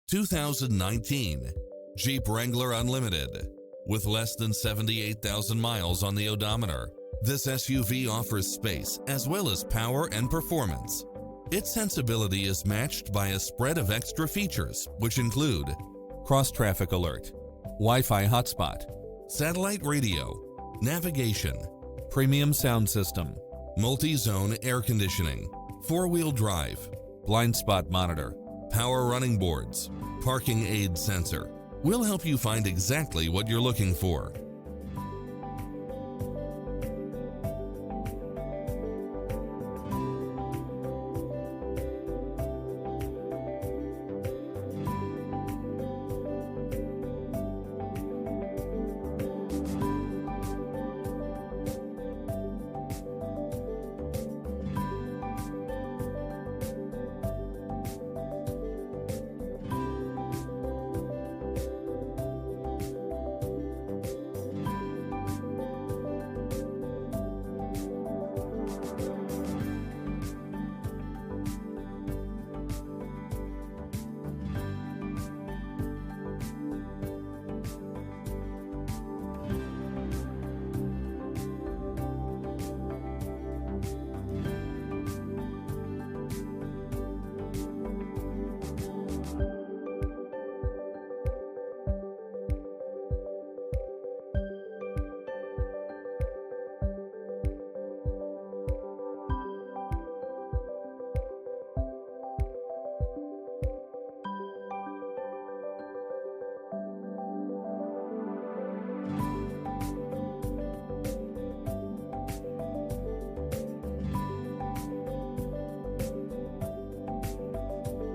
2019 Jeep Wrangler Unlimited. With less than 78,000 miles on the odometer, this SUV offers space as well as power and performance. Its sensibility is matched by a spread of extra features, which include cross-traffic alert, Wi-Fi hotspot, satellite radio, navigation, premium sound system, multi-zone air conditioning, four-wheel drive, blind spot monitor, power running boards, parking aid sensor. We'll help you find exactly what you're looking for.